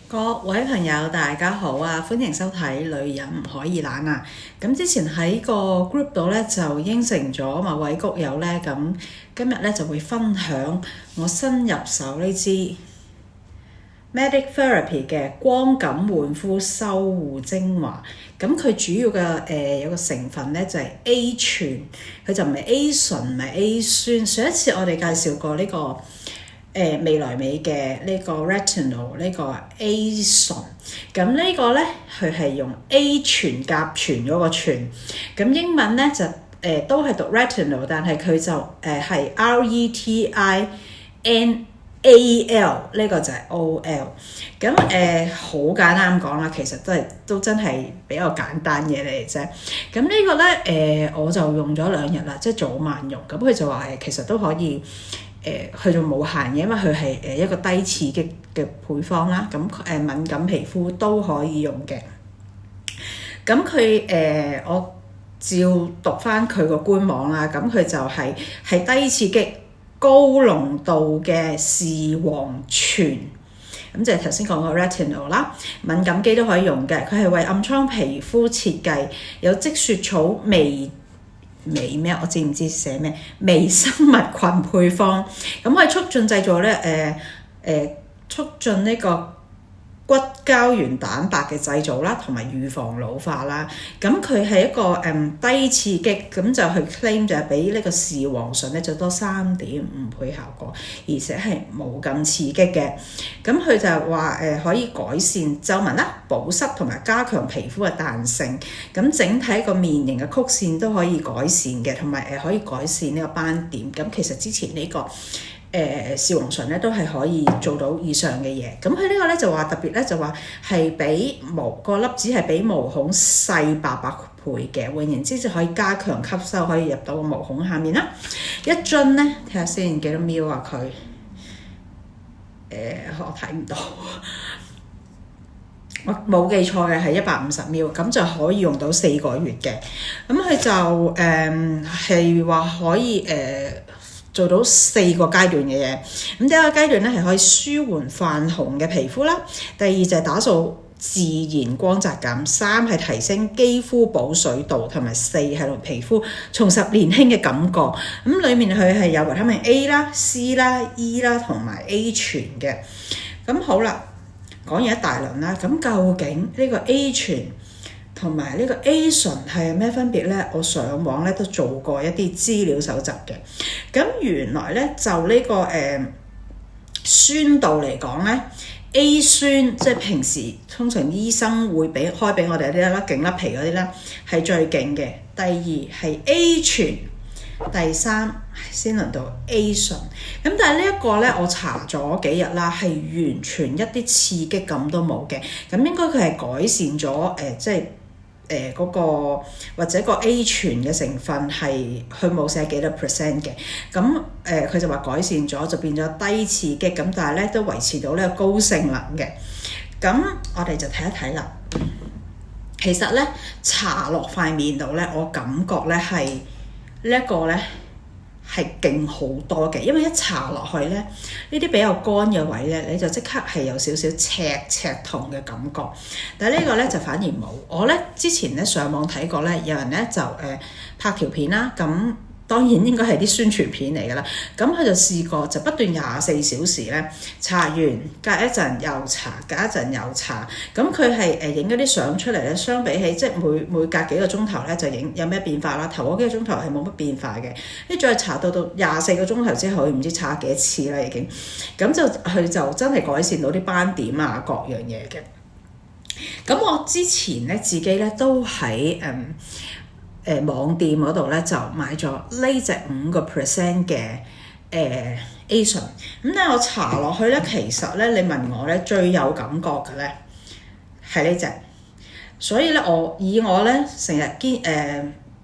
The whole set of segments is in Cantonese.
各位朋友大家好啊，歡迎收睇女人唔可以懶啊。咁之前喺個 group 度咧就應承咗某位谷友咧，咁今日咧就會分享我新入手呢支 Medic Therapy 嘅光感煥膚修護精華。咁佢主要嘅有個成分咧就係 A 醇，佢就唔係 A 醇，唔係 A 酸。上一次我哋介紹過呢個未來美嘅呢個 retinol 呢個 A 醇，咁呢個咧佢係用 A 醇甲醛嗰個醛，咁英文咧就都係讀 retinol， 但係佢就係 RETINAL， 呢個就係 OL。咁好簡單咁講啦，其實都真係比較簡單嘢嚟啫。咁呢個咧我就用咗2日啦，即係早晚用。咁佢就話其實都可以。佢仲冇限嘅，因為佢係一個低刺激嘅配方啦。咁敏感皮膚都可以用嘅。咁佢我照讀翻佢個官網啦。咁佢就係低刺激高濃度嘅視黃醛。咁就係頭先講個 retinol 啦，敏感肌都可以用嘅。佢係為暗瘡皮膚設計，有積雪草微咩？我知唔知寫咩？微生物群配方，咁可以促進製造咧促進呢個骨膠原蛋白嘅製造啦，同埋預防老化啦。咁佢係一個低刺激，咁就去 claim 就係比呢個視黃醇咧就多3.5倍效果，而且係冇咁刺激嘅。咁佢就話可以改善皺紋啦、保濕同埋加強皮膚嘅彈性。咁整體個面型嘅曲線都可以改善嘅，同埋可以改善呢個斑點。咁其實之前呢個視黃醇咧都係可以做到以上嘅嘢。咁佢呢個咧就話特別咧就話係比個粒子係比毛孔細800倍嘅，換言之就可以加強吸收，可以入到個毛孔下面啦。一樽咧睇下先幾多 ml 啊佢？我睇唔到，我冇記錯嘅係150 ml， 咁就可以用到4個月嘅。咁佢就係話可以做到4個階段嘅嘢。咁第一個階段咧係可以舒緩泛紅嘅皮膚啦，第二就係打掃自然光澤感，3係提升肌膚保水度，同埋4係令皮膚重拾年輕嘅感覺。咁裡面佢係有維他命 A 啦、C 啦、E 啦同埋 A 醇嘅。咁好啦，講完一大輪啦，咁究竟呢個 A 醇同埋呢個 A 醇係咩分別咧？我上網咧都做過一啲資料搜集嘅。咁原來咧就呢個酸度嚟講咧 ，A 酸即係平時通常醫生會開俾我哋啲啦勁甩皮嗰啲咧係最勁嘅。第二係 A 醇，第3先輪到 A 醇。咁但係呢一個咧我查咗幾日啦，係完全一啲刺激感都冇嘅。咁應該佢係改善咗即係嗰個或者個 A 醇嘅成分係佢冇寫幾多 percent 嘅。咁佢就話改善咗就變咗低刺激，咁但係咧都維持到呢個高性能嘅。咁我哋就睇一睇啦。其實咧搽落塊面度咧，我感覺咧係呢一個咧係勁好多嘅，因為一搽落去咧，呢啲比較乾嘅位咧，你就即刻係有少少赤痛嘅感覺。但係呢個咧就反而冇。我咧之前咧上網睇過咧，有人咧就拍條片啦，咁當然應該係啲宣傳片嚟㗎啦。咁佢就試過就不斷24小時咧搽完，隔一陣又搽，隔一陣又搽。咁佢係影嗰啲相出嚟咧，相比起即係每隔幾個鐘頭咧就影有咩變化啦。頭嗰幾個鐘頭係冇乜變化嘅，你再搽到24個鐘頭之後，唔知搽幾多次啦已經。咁就佢就真係改善到啲斑點啊各樣嘢嘅。咁我之前咧自己咧都喺網店嗰度咧就買咗呢隻5% 嘅A 醇。咁咧我搽落去咧，其實咧你問我咧最有感覺嘅咧係呢隻。所以咧以我咧成日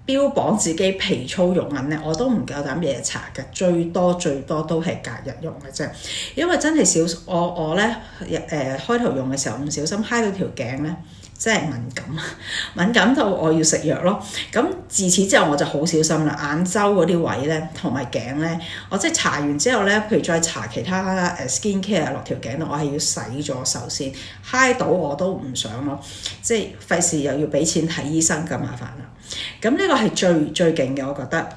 標榜自己皮粗肉韌咧，我都唔夠膽日日搽嘅，最多都係隔日用嘅啫。因為真係我咧開頭用嘅時候唔小心揩到條頸咧，即係敏感到我要食藥咯。咁自此之後我就好小心啦，眼周嗰啲位咧同埋頸咧，我即係搽完之後咧，譬如再搽其他skin care 落條頸度，我係要洗咗手先，揩到我都唔想咯，即係費事又要俾錢睇醫生咁麻煩啦。咁呢個係最勁嘅，我覺得。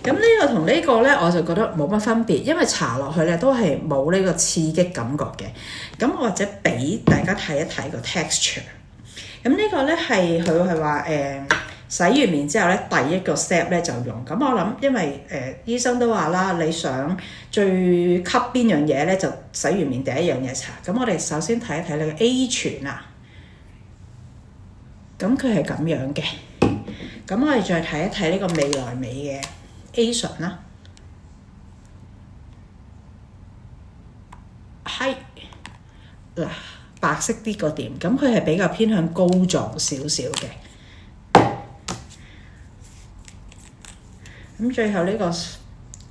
咁呢個同呢個咧，我就覺得冇乜分別，因為搽落去咧都係冇呢個刺激感覺嘅。咁或者俾大家睇一睇個 texture。咁呢個咧係佢係話洗完面之後咧，第一個 step 咧就用。咁我諗，因為醫生都話啦，你想最吸邊樣嘢咧，就洗完面第一樣嘢搽。咁我哋首先睇一睇你嘅 A 醇啊。咁佢係咁樣嘅。咁我哋再睇一睇呢個未來美嘅 A 醇啦，係嗱白色啲個點，咁佢係比較偏向膏狀少少嘅。咁最後呢個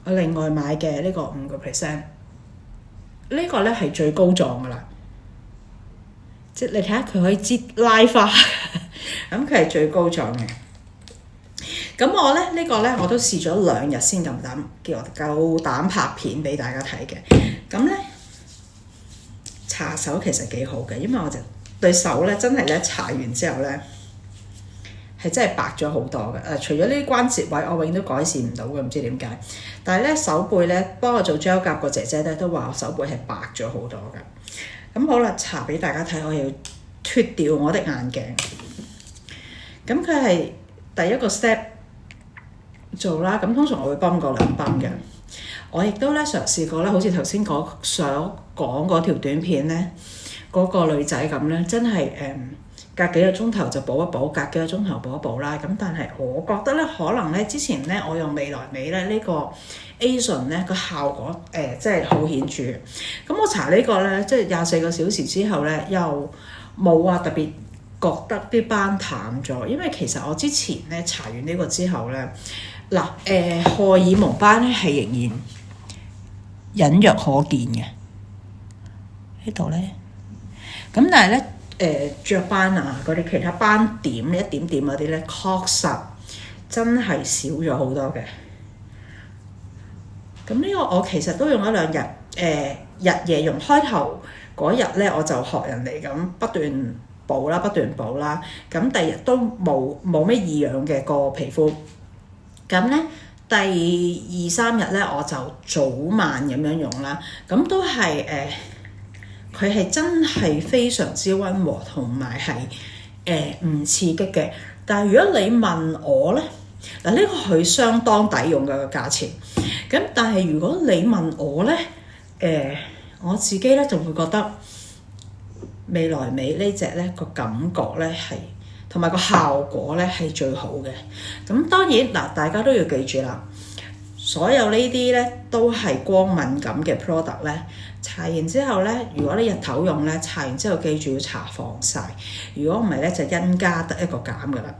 我另外買嘅呢個5%，呢個咧係最膏狀噶啦，即係你睇下佢可以擠拉花，咁佢係最膏狀嘅。咁我咧呢個咧我都試咗2日先夠膽拍片俾大家睇嘅。咁咧搽手其實幾好嘅，因為我就對手咧真係咧搽完之後咧係真係白咗好多嘅。除咗呢啲關節位我永遠都改善唔到嘅，唔知點解。但係咧手背咧幫我做 gel 甲個姐姐咧都話我手背係白咗好多嘅。咁好啦，搽俾大家睇，我要脫掉我的眼鏡。咁佢係第一個 step。做啦，咁通常我會泵過2泵嘅。我亦都咧嘗試過咧，好似頭先所講嗰條短片咧，嗰個女仔咁咧，真係隔幾個鐘頭就補一補，隔幾個鐘頭補一補啦。咁但係我覺得咧，可能咧之前咧我用未來美咧呢個 A 醇咧個效果即係好顯著。咁我搽呢個咧，即係24個小時之後咧，又冇話特別覺得啲斑淡咗，因為其實我之前咧搽完呢個之後咧。嗱，荷爾蒙斑咧係仍然隱約可見嘅呢度咧，咁但係咧雀斑啊嗰啲其他斑點一點點嗰啲咧，確實真係少咗好多嘅。咁呢個我其實都用咗2日，日夜用。開頭嗰日咧我就學人哋咁不斷補啦，咁第二日都冇咩異樣嘅個皮膚。咁咧第2、3日咧我就早晚咁樣用啦，咁都係佢係真係非常之溫和，同埋係唔刺激嘅。但係如果你問我咧，嗱呢個佢相當抵用嘅價錢，咁但係如果你問我咧，我自己咧就會覺得未來美呢隻咧個感覺咧係。同埋個效果咧係最好嘅。咁當然嗱，大家都要記住啦，所有呢啲咧都係光敏感嘅 product 咧，搽完之後咧，如果你日頭用咧，搽完之後記住要搽防曬，如果唔係咧就因加得一個減噶啦。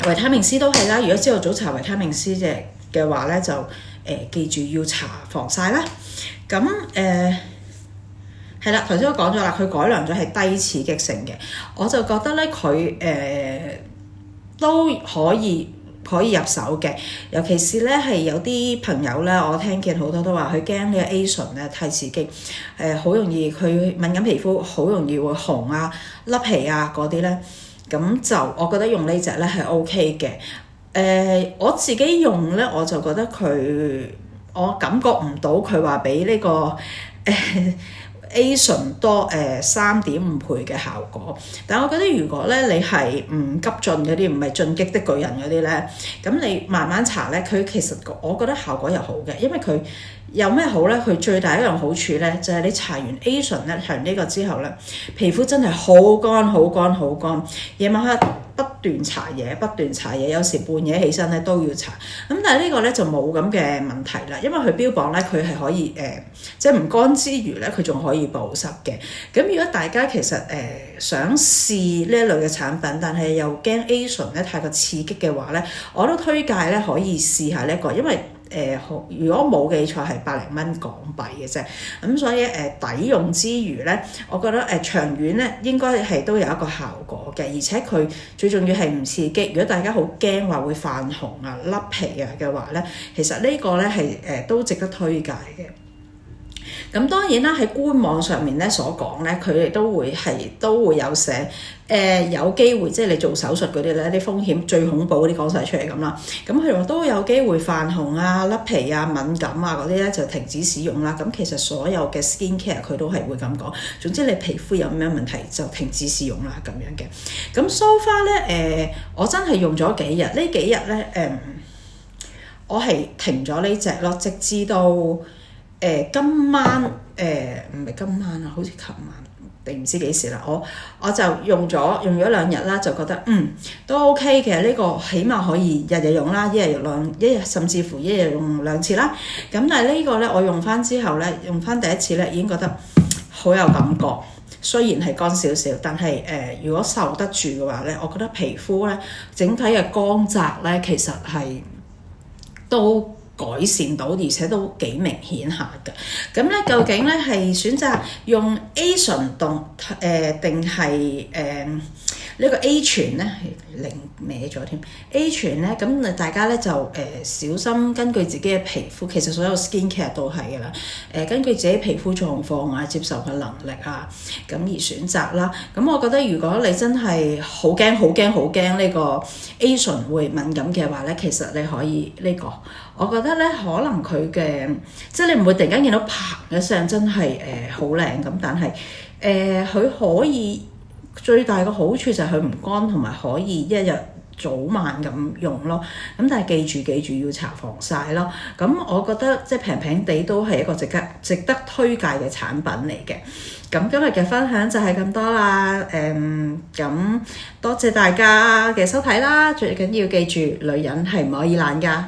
維他命 C 都係啦，如果朝頭早搽維他命 C 嘅話咧，就記住要搽防曬啦。咁係啦，頭先我講咗啦，佢改良咗係低刺激性嘅，我就覺得咧佢都可以入手嘅，尤其是咧係有啲朋友咧，我聽見好多都話佢驚呢個 A 醇咧太刺激，好容易佢敏感皮膚好容易會紅啊、甩皮啊嗰啲咧，咁就我覺得用呢隻咧係 OK 嘅。我自己用咧我就覺得我感覺唔到佢話比呢個A 醇多3.5倍嘅效果，但係我覺得如果咧你係唔急進嗰啲，唔係進擊的巨人嗰啲咧，咁你慢慢搽咧，佢其實我覺得效果又好嘅，因為佢有咩好咧？佢最大一樣好處咧，就係你搽完 A 醇咧，搽完呢個之後咧，皮膚真係好乾，夜晚黑不斷搽嘢，有時半夜起身咧都要搽。咁但係呢個咧就冇咁嘅問題啦，因為佢標榜咧佢係可以即係唔乾之餘咧，佢仲可以保濕嘅。咁如果大家其實想試呢一類嘅產品，但係又驚 A 醇咧太過刺激嘅話咧，我都推介咧可以試下呢一個，因為如果冇記錯係百零蚊港幣嘅啫。咁所以抵用之餘咧，我覺得長遠咧應該係都有一個效果嘅，而且佢最重要係唔刺激。如果大家好驚話會泛紅啊、甩皮啊嘅話咧，其實呢個咧係都值得推介嘅。咁當然啦，喺官網上面咧所講咧，佢哋都會有寫有機會，即係你做手術嗰啲咧，啲風險最恐怖嗰啲講晒出嚟咁啦。咁佢話都有機會泛紅啊、甩皮啊、敏感啊嗰啲咧就停止使用啦。咁其實所有嘅 skin care 佢都係會咁講。總之你皮膚有咩問題就停止使用啦咁樣嘅。咁 so far 咧我真係用咗幾日，呢幾日咧我係停咗呢隻咯，直至到今晚唔係今晚啊，好似琴晚定唔知幾時啦。我就用咗2日啦，就覺得都 OK 嘅。呢個起碼可以日日用啦，一日甚至乎一日用2次啦。咁但係呢個咧，我用翻之後咧，用翻第一次咧，已經覺得好有感覺。雖然係乾少少，但係如果受得住嘅話咧，我覺得皮膚咧整體嘅光澤咧，其實係都改善到，而且都幾明顯下嘅。咁咧，究竟咧係選擇用 A 醇定係呢個 A 醛咧？擰歪咗添。A 醛咧，咁大家咧就小心根據自己嘅皮膚，其實所有 skin care 都係嘅啦。根據自己皮膚狀況啊、接受嘅能力啊，咁而選擇啦。咁我覺得如果你真係好驚呢個 A 醇會敏感嘅話咧，其實你可以呢個。我覺得咧，可能佢嘅即係你唔會突然間見到啪一聲真係好靚咁，但係佢可以最大嘅好處就係佢唔乾，同埋可以一日早晚咁用咯。咁但係記住要搽防曬咯。咁我覺得即係平平地都係一個值得推介嘅產品嚟嘅。咁今日嘅分享就係咁多啦。咁多謝大家嘅收睇啦。最緊要記住，女人係唔可以懶㗎。